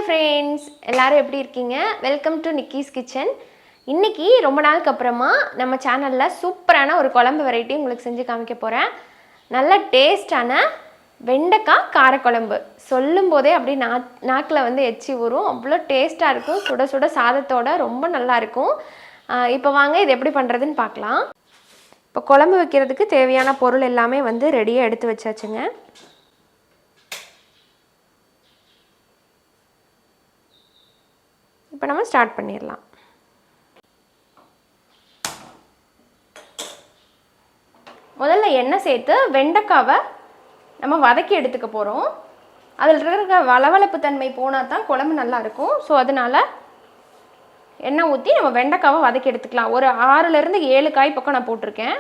Friends, எல்லாரும் எப்படி இருக்கீங்க? Welcome to Nikki's kitchen. இன்னைக்கு ரொம்ப நாளுக்கு அப்புறமா நம்ம சேனலில் சூப்பரான ஒரு குழம்பு வெரைட்டி உங்களுக்கு செஞ்சு காமிக்க போகிறேன். நல்ல டேஸ்டான வெண்டைக்காய் காரக்குழம்பு. சொல்லும் போதே அப்படி நாக்கில் வந்து எச்சி ஊறும். அவ்வளோ டேஸ்ட்டாக இருக்கும். சுட சுட சாதத்தோட ரொம்ப நல்லாயிருக்கும். இப்போ வாங்க இது எப்படி பண்ணுறதுன்னு பார்க்கலாம். இப்போ குழம்பு வைக்கிறதுக்கு தேவையான பொருள் எல்லாமே வந்து ரெடியாக எடுத்து வச்சாச்சுங்க. இப்போ நம்ம ஸ்டார்ட் பண்ணிடலாம். முதல்ல எண்ணெய் சேர்த்து வெண்டைக்காவை நம்ம வதக்கி எடுத்துக்க போகிறோம். அதில் இருக்கிற வளவளப்பு தன்மை போனால் தான் குழம்பு நல்லாயிருக்கும். ஸோ அதனால் எண்ணெய் ஊற்றி நம்ம வெண்டைக்காவை வதக்கி எடுத்துக்கலாம். ஒரு 6லேருந்து 7 காய் பக்கம் நான் போட்டிருக்கேன்.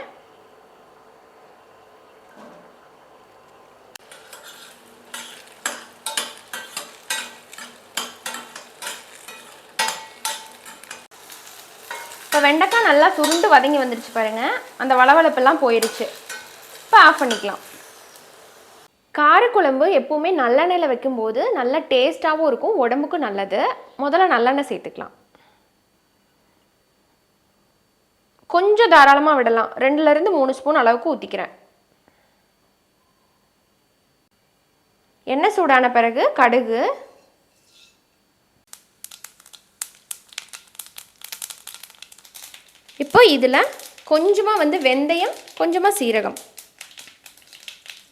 இப்போ வெண்டைக்காய் நல்லா சுருண்டு வதங்கி வந்துடுச்சு பாருங்கள். அந்த வளவளப்பெல்லாம் போயிடுச்சு. இப்போ ஆஃப் பண்ணிக்கலாம். காரக்குழம்பு எப்போவுமே நல்லெண்ணெயில் வைக்கும்போது நல்ல டேஸ்ட்டாகவும் இருக்கும், உடம்புக்கும் நல்லது. முதல்ல நல்லெண்ணெய் சேர்த்துக்கலாம். கொஞ்சம் தாராளமாக விடலாம். 2லேருந்து 3 ஸ்பூன் அளவுக்கு ஊற்றிக்கிறேன். எண்ணெய் சூடான பிறகு கடுகு, இப்போ இதில் கொஞ்சமாக வந்து வெந்தயம், கொஞ்சமாக சீரகம்,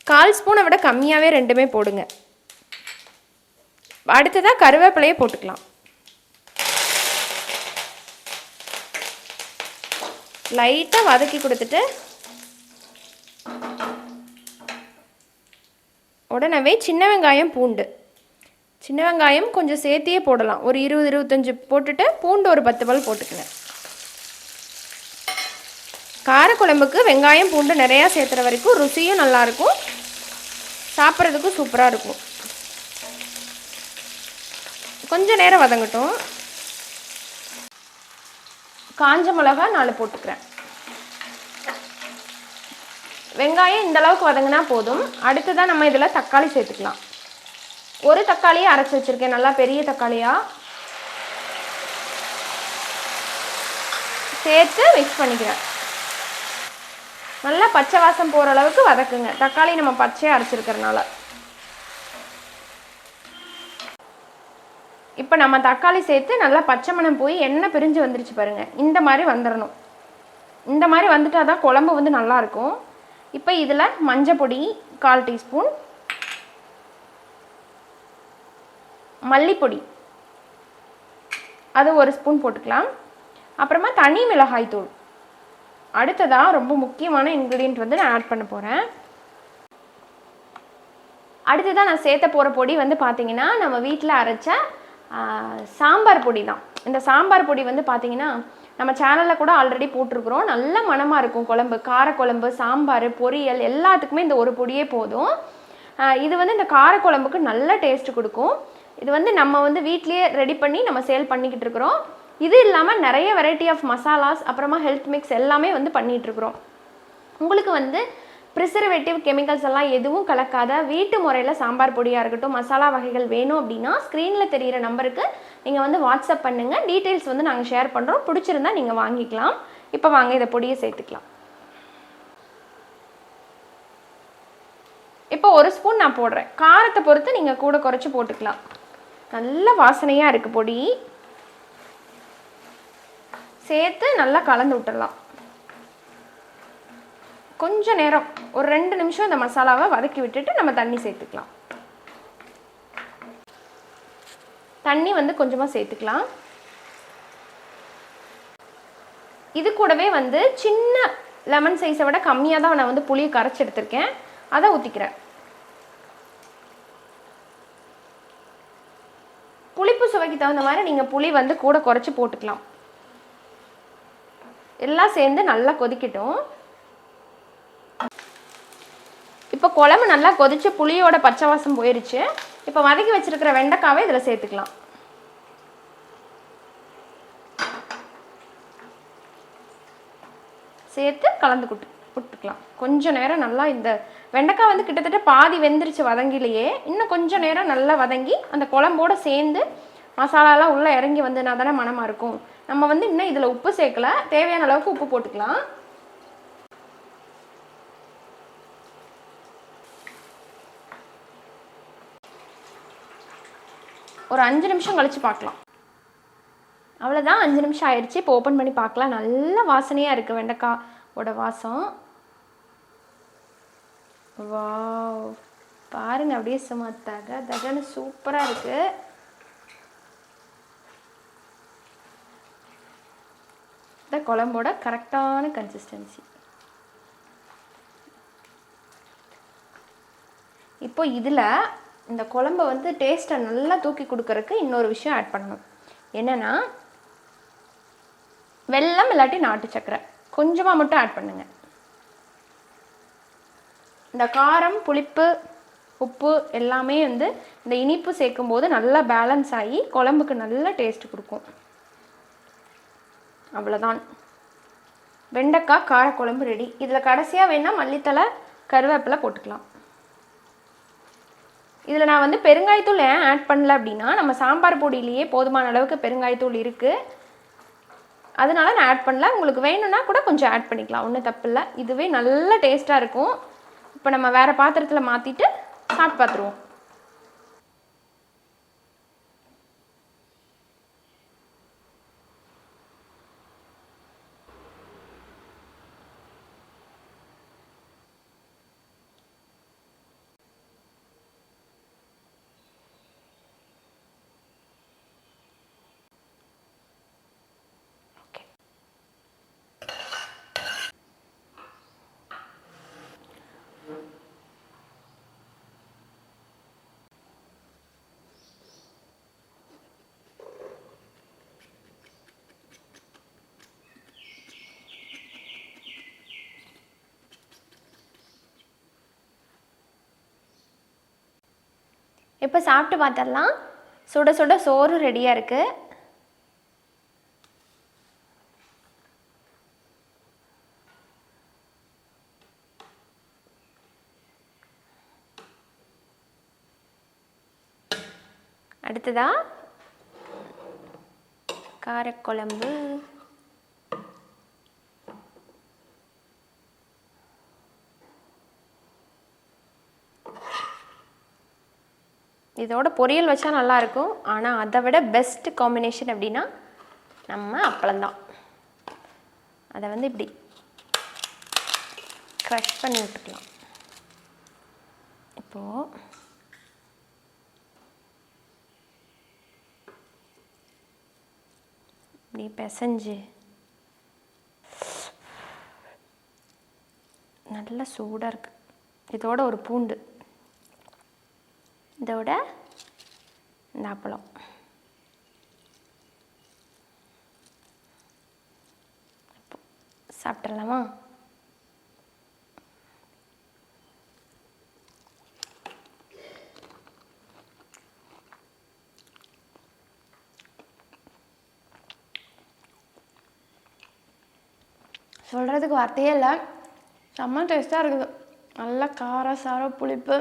1/4 ஸ்பூனை விட கம்மியாகவே ரெண்டுமே போடுங்க. அடுத்ததாக கருவேப்பிலையை போட்டுக்கலாம். லைட்டாக வதக்கி கொடுத்துட்டு உடனே சின்ன வெங்காயம், பூண்டு. சின்ன வெங்காயம் கொஞ்சம் சேர்த்தியே போடலாம். ஒரு 20-25 போட்டுட்டு பூண்டு ஒரு 10 பல் போட்டுக்கங்க. காரக்குழம்புக்கு வெங்காயம் பூண்டு நிறையா சேர்த்துற வரைக்கும் ருசியும் நல்லாயிருக்கும், சாப்பிட்றதுக்கும் சூப்பராக இருக்கும். கொஞ்சம் நேரம் வதங்கட்டும். காஞ்ச மிளகா 4 போட்டுக்கிறேன். வெங்காயம் இந்தளவுக்கு வதங்கினா போதும். அடுத்ததான் நம்ம இதில் தக்காளி சேர்த்துக்கலாம். ஒரு தக்காளியை அரைச்சி வச்சுருக்கேன், நல்லா பெரிய தக்காளியாக சேர்த்து மிக்ஸ் பண்ணிக்கிறேன். நல்லா பச்சை வாசம் போகிற அளவுக்கு வதக்குங்க. தக்காளி நம்ம பச்சையாக அரைச்சிருக்கிறதுனால. இப்போ நம்ம தக்காளி சேர்த்து நல்லா பச்சை மணம் போய் எண்ணெய் பிரிஞ்சு வந்துருச்சு பாருங்கள். இந்த மாதிரி வந்துடணும். இந்த மாதிரி வந்துட்டால் தான் குழம்பு வந்து நல்லாயிருக்கும். இப்போ இதில் மஞ்சள் பொடி 1/4 டீஸ்பூன், மல்லிப்பொடி அது 1 ஸ்பூன் போட்டுக்கலாம். அப்புறமா தனி மிளகாய் தூள். அடுத்ததாக ரொம்ப முக்கியமான இன்க்ரீடியன்ட் வந்து நான் ஆட் பண்ண போகிறேன். அடுத்ததாக நான் சேர்த்த போகிற பொடி வந்து பார்த்திங்கன்னா நம்ம வீட்டில் அரைச்ச சாம்பார் பொடி தான். இந்த சாம்பார் பொடி வந்து பார்த்திங்கன்னா நம்ம சேனலில் கூட ஆல்ரெடி போட்டிருக்கிறோம். நல்ல மணமாக இருக்கும் குழம்பு. காரக்குழம்பு, சாம்பார், பொரியல் எல்லாத்துக்குமே இந்த ஒரு பொடியே போதும். இது வந்து இந்த காரக்குழம்புக்கு நல்ல டேஸ்ட் கொடுக்கும். இது வந்து நம்ம வந்து வீட்லேயே ரெடி பண்ணி நம்ம சேல் பண்ணிக்கிட்டு இருக்கிறோம். இது இல்லாமல் நிறைய வெரைட்டி ஆஃப் மசாலாஸ், அப்புறமா ஹெல்த் மிக்ஸ் எல்லாமே வந்து பண்ணிகிட்ருக்குறோம். உங்களுக்கு வந்து ப்ரிசர்வேட்டிவ் கெமிக்கல்ஸ் எல்லாம் எதுவும் கலக்காத வீட்டு முறையில் சாம்பார் பொடியாக இருக்கட்டும், மசாலா வகைகள் வேணும் அப்படின்னா ஸ்க்ரீனில் தெரிகிற நம்பருக்கு நீங்கள் வந்து வாட்ஸ்அப் பண்ணுங்கள். டீட்டெயில்ஸ் வந்து நாங்கள் ஷேர் பண்ணுறோம். பிடிச்சிருந்தா நீங்கள் வாங்கிக்கலாம். இப்போ வாங்க இதை பொடியை சேர்த்துக்கலாம். இப்போ 1 ஸ்பூன் நான் போடுறேன். காரத்தை பொறுத்து நீங்கள் கூட குறைச்சி போட்டுக்கலாம். நல்ல வாசனையாக இருக்குது பொடி. சேர்த்து நல்லா கலந்து விட்டுடலாம். கொஞ்சம் நேரம் ஒரு 2 நிமிஷம் இந்த மசாலாவை வதக்கி விட்டுட்டு நம்ம தண்ணி சேர்த்துக்கலாம். தண்ணி வந்து கொஞ்சமாக சேர்த்துக்கலாம். இது கூடவே வந்து சின்ன லெமன் சைஸை விட கம்மியாக தான் நான் வந்து புளியை கரைச்சி எடுத்திருக்கேன். அதை ஊற்றிக்கிறேன். புளிப்பு சுவைக்கு தகுந்த மாதிரி நீங்கள் புளி வந்து கூட குறைச்சி போட்டுக்கலாம். எல்லாம் சேர்ந்து நல்லா கொதிக்கட்டும். இப்போ குழம்பு நல்லா கொதிச்சு புளியோட பச்சை வாசம் போயிருச்சு. இப்போ வதக்கி வச்சிருக்கிற வெண்டைக்காவை இதில் சேர்த்துக்கலாம். சேர்த்து கலந்து போட்டுக்கலாம். கொஞ்சம் நேரம் நல்லா இந்த வெண்டைக்காய் வந்து கிட்டத்தட்ட பாதி வெந்துருச்சு வதங்கிலேயே. இன்னும் கொஞ்சம் நேரம் நல்லா வதங்கி அந்த குழம்போடு சேர்ந்து மசாலாலாம் உள்ளே இறங்கி வந்துனா தானே மணமாக இருக்கும். நம்ம வந்து இன்னும் இதில் உப்பு சேர்க்கல, தேவையான அளவுக்கு உப்பு போட்டுக்கலாம். ஒரு 5 நிமிஷம் கழித்து பார்க்கலாம். அவ்வளோதான், 5 நிமிஷம் ஆயிடுச்சு. இப்போ ஓப்பன் பண்ணி பார்க்கலாம். நல்ல வாசனையாக இருக்குது வெண்டைக்காயோட வாசம். வாவ், பாருங்க அப்படியே சும்மா தகன்னு சூப்பராக இருக்குது. இந்த குழம்போட கரெக்டான கன்சிஸ்டன்சி. இப்போ இதில் இந்த குழம்பை வந்து டேஸ்ட்டை நல்லா தூக்கி கொடுக்கறதுக்கு இன்னொரு விஷயம் ஆட் பண்ணணும். என்னென்னா வெல்லம் இல்லாட்டி நாட்டு சக்கரை கொஞ்சமாக மட்டும் ஆட் பண்ணுங்க. இந்த காரம், புளிப்பு, உப்பு எல்லாமே வந்து இந்த இனிப்பு சேர்க்கும் போது நல்லா பேலன்ஸ் ஆகி குழம்புக்கு நல்ல டேஸ்ட் கொடுக்கும். அவ்வளோதான், வெண்டைக்காய் காரக்குழம்பு ரெடி. இதில் கடைசியாக வேணால் மல்லித்தலை, கருவேப்பிலை போட்டுக்கலாம். இதில் நான் வந்து பெருங்காயத்தூள் ஏன் ஆட் பண்ணல அப்படின்னா, நம்ம சாம்பார் பொடியிலேயே போதுமான அளவுக்கு பெருங்காயத்தூள் இருக்குது, அதனால நான் ஆட் பண்ணல. உங்களுக்கு வேணும்னா கூட கொஞ்சம் ஆட் பண்ணிக்கலாம், ஒன்றும் தப்பு இல்லை. இதுவே நல்ல டேஸ்ட்டாக இருக்கும். இப்போ நம்ம வேறு பாத்திரத்தில் மாற்றிட்டு சாப்பிட்டு பார்த்துருவோம். இப்போ சாப்பிட்டு பார்த்துடலாம். சுட சுட சோறு ரெடியாக இருக்குது. அடுத்ததா காரக்குழம்பு. இதோட பொரியல் வச்சா நல்லாயிருக்கும். ஆனால் அதை விட பெஸ்ட் காம்பினேஷன் அப்படின்னா நம்ம அப்பளம்தான். அதை வந்து இப்படி க்ரஷ் பண்ணி விட்டுக்கலாம். இப்போது இப்படி பிசைஞ்சு நல்லா சூடாக இருக்குது. இதோட ஒரு பூண்டு, இதோட இந்த அப்பளம். சாப்பிட்றலாமா? சொல்கிறதுக்கு வார்த்தையே இல்லை, செம்ம டேஸ்ட்டாக இருக்குது. நல்லா காரம், சாரம், புளிப்பு,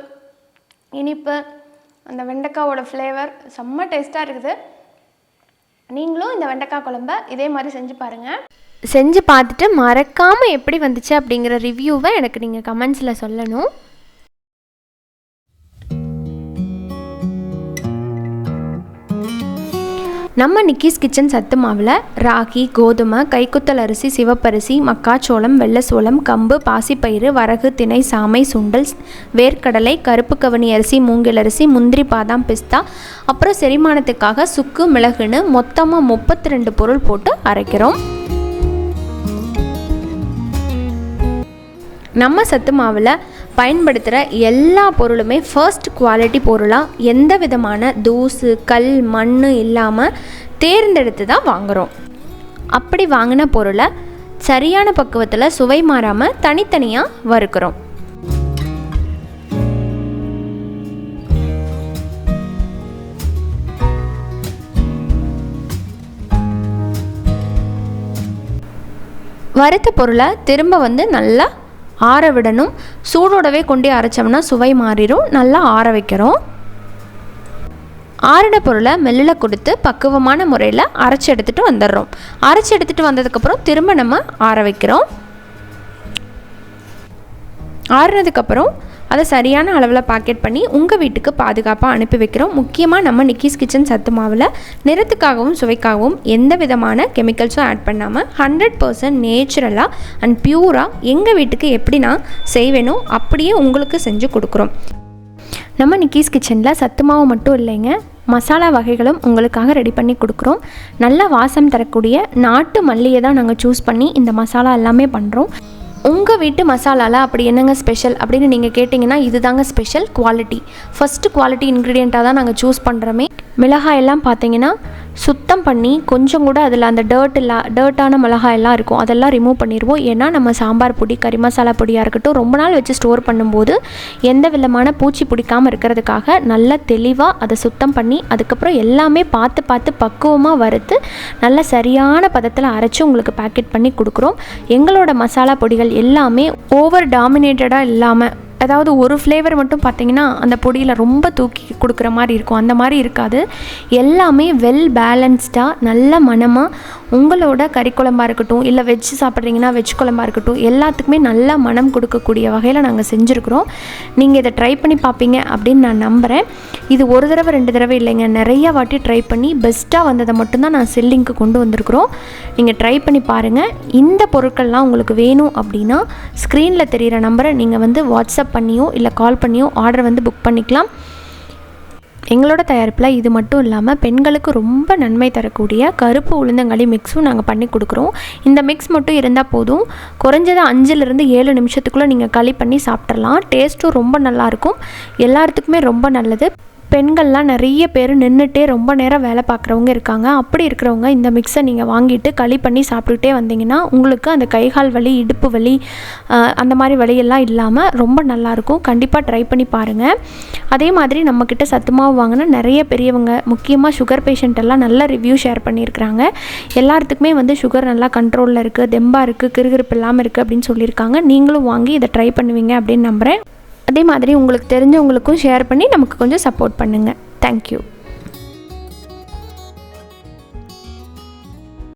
இனிப்பு, அந்த வெண்டைக்காவோட ஃப்ளேவர் செம்ம டேஸ்ட்டாக இருக்குது. நீங்களும் இந்த வெண்டைக்காய் குழம்ப இதே மாதிரி செஞ்சு பாருங்கள். செஞ்சு பார்த்துட்டு மறக்காமல் எப்படி வந்துச்சு அப்படிங்கிற ரிவ்யூவை எனக்கு நீங்கள் கமெண்ட்ஸில் சொல்லணும். நம்ம நிக்கிஸ் கிச்சன் சத்து மாவில் ராகி, கோதுமை, கைக்குத்தல் அரிசி, சிவப்பரிசி, மக்காச்சோளம், வெள்ளை சோளம், கம்பு, பாசிப்பயிறு, வரகு, திணை, சாமை, சுண்டல், வேர்க்கடலை, கருப்பு கவனி அரிசி, மூங்கில் அரிசி, முந்திரி, பாதாம், பிஸ்தா, அப்புறம் செரிமானத்துக்காக சுக்கு, மிளகுன்னு மொத்தமாக 32 பொருள் போட்டு அரைக்கிறோம். நம்ம சத்து மாவில் பயன்படுத்துகிற எல்லா பொருளுமே ஃபர்ஸ்ட் குவாலிட்டி பொருளாக, எந்த விதமான தூசு, கல், மண் இல்லாமல் தேர்ந்தெடுத்து தான் வாங்குகிறோம். அப்படி வாங்கின பொருளை சரியான பக்குவத்தில் சுவை மாறாமல் தனித்தனியாக வறுக்கிறோம். வறுத்த பொருளை திரும்ப நல்லா ஆற விடணும். சூடோடவே கொண்டு அரைச்சோம்னா சுவை மாறிடும். நல்லா ஆற வைக்கிறோம். ஆறின பொருளை மெல்லில் கொடுத்து பக்குவமான முறையில் அரைச்சி எடுத்துகிட்டு வந்துடுறோம். அரைச்சி எடுத்துகிட்டு வந்ததுக்கப்புறம் திரும்ப நம்ம ஆற வைக்கிறோம். ஆறுனதுக்கப்புறம் அதை சரியான அளவில் பேக்கெட் பண்ணி உங்கள் வீட்டுக்கு பாதுகாப்பாக அனுப்பி வைக்கிறோம். முக்கியமாக நம்ம நிக்கீஸ் கிச்சன் சத்து மாவில் நிறத்துக்காகவும் சுவைக்காகவும் எந்த விதமான கெமிக்கல்ஸும் ஆட் பண்ணாமல் 100% நேச்சுரலாக அண்ட் பியூராக எங்கள் வீட்டுக்கு எப்படி நான் செய்வேனோ அப்படியே உங்களுக்கு செஞ்சு கொடுக்குறோம். நம்ம நிக்கீஸ் கிச்சனில் சத்து மாவு மட்டும் இல்லைங்க, மசாலா வகைகளும் உங்களுக்காக ரெடி பண்ணி கொடுக்குறோம். நல்ல வாசம் தரக்கூடிய நாட்டு மல்லியை தான் நாங்கள் சூஸ் பண்ணி இந்த மசாலா எல்லாமே பண்ணுறோம். உங்கள் வீட்டு மசாலாவில் அப்படி என்னங்க ஸ்பெஷல் அப்படின்னு நீங்கள் கேட்டிங்கன்னா இதுதாங்க ஸ்பெஷல் குவாலிட்டி. ஃபஸ்ட்டு குவாலிட்டி இன்க்ரீடியண்ட்டாக தான் நாங்கள் சூஸ் பண்ணுறோமே. மிளகாயெல்லாம் பார்த்தீங்கன்னா சுத்தம் பண்ணி கொஞ்சம் கூட அதில் அந்த டர்ட்டான மிளகாயெல்லாம் இருக்கும், அதெல்லாம் ரிமூவ் பண்ணிடுவோம். ஏன்னா நம்ம சாம்பார் பொடி, கறி மசாலா பொடியாக இருக்கட்டும், ரொம்ப நாள் வச்சு ஸ்டோர் பண்ணும்போது எந்த விதமான பூச்சி பிடிக்காமல் இருக்கிறதுக்காக நல்லா தெளிவாக அதை சுத்தம் பண்ணி அதுக்கப்புறம் எல்லாமே பார்த்து பக்குவமாக வறுத்து நல்ல சரியான பதத்தில் அரைச்சி உங்களுக்கு பேக்கெட் பண்ணி கொடுக்குறோம். எங்களோட மசாலா பொடிகள் எல்லாமே ஓவர் டாமினேட்டடாக இல்லாமல், அதாவது ஒரு ஃப்ளேவர் மட்டும் பார்த்திங்கன்னா அந்த பொடியில் ரொம்ப தூக்கி கொடுக்குற மாதிரி இருக்கும், அந்த மாதிரி இருக்காது. எல்லாமே வெல் பேலன்ஸ்டாக நல்ல மணமாக உங்களோட கறி குழம்பாக இருக்கட்டும், இல்லை வெஜ் சாப்பிட்றீங்கன்னா வெஜ் குழம்பாக இருக்கட்டும், எல்லாத்துக்குமே நல்ல மனம் கொடுக்கக்கூடிய வகையில் நாங்கள் செஞ்சுருக்குறோம். நீங்கள் இதை ட்ரை பண்ணி பார்ப்பீங்க அப்படின்னு நான் நம்புகிறேன். இது ஒரு தடவை 2 தடவை இல்லைங்க, நிறையா வாட்டி ட்ரை பண்ணி பெஸ்ட்டாக வந்ததை மட்டும்தான் நான் செல்லிங்க்கு கொண்டு வந்திருக்கிறோம். நீங்கள் ட்ரை பண்ணி பாருங்கள். இந்த பொருட்கள்லாம் உங்களுக்கு வேணும் அப்படின்னா ஸ்க்ரீனில் தெரிகிற நம்பரை நீங்கள் வந்து வாட்ஸ்அப் பண்ணியோ இல்லை கால் பண்ணியோ ஆர்டர் வந்து புக் பண்ணிக்கலாம். எங்களோட தயாரிப்பில் இது மட்டும் இல்லாமல் பெண்களுக்கு ரொம்ப நன்மை தரக்கூடிய கருப்பு உளுந்தங்களி மிக்ஸும் நாங்கள் பண்ணி கொடுக்குறோம். இந்த மிக்ஸ் மட்டும் இருந்தால் போதும், குறைஞ்சது 5லிருந்து 7 நிமிஷத்துக்குள்ளே நீங்கள் களி பண்ணி சாப்பிட்றலாம். டேஸ்ட்டும் ரொம்ப நல்லாயிருக்கும், எல்லாத்துக்குமே ரொம்ப நல்லது. பெண்கள்லாம் நிறைய பேர் நின்றுட்டே ரொம்ப நேரம் வேலை பார்க்குறவங்க இருக்காங்க. அப்படி இருக்கிறவங்க இந்த மிக்ஸை நீங்கள் வாங்கிட்டு களி பண்ணி சாப்பிட்டுக்கிட்டே வந்தீங்கன்னா உங்களுக்கு அந்த கைகால் வலி, இடுப்பு வலி, அந்த மாதிரி வலியெல்லாம் இல்லாமல் ரொம்ப நல்லாயிருக்கும். கண்டிப்பாக ட்ரை பண்ணி பாருங்கள். அதே மாதிரி நம்மக்கிட்ட சத்து மாவு வாங்கினா நிறைய பெரியவங்க, முக்கியமாக சுகர் பேஷண்ட் எல்லாம் நல்ல ரிவ்யூ ஷேர் பண்ணியிருக்கிறாங்க. எல்லாத்துக்குமே வந்து சுகர் நல்லா கண்ட்ரோலில் இருக்குது, தெம்பாக இருக்குது, கிறுகிறுப்பு இல்லாமல் இருக்குது அப்படின்னு சொல்லியிருக்காங்க. நீங்களும் வாங்கி இதை ட்ரை பண்ணுவீங்க அப்படின்னு நம்புகிறேன். அதே மாதிரி உங்களுக்கு தெரிஞ்சவங்களுக்கும் ஷேர் பண்ணி நமக்கு கொஞ்சம் சப்போர்ட் பண்ணுங்கள். தேங்க்யூ.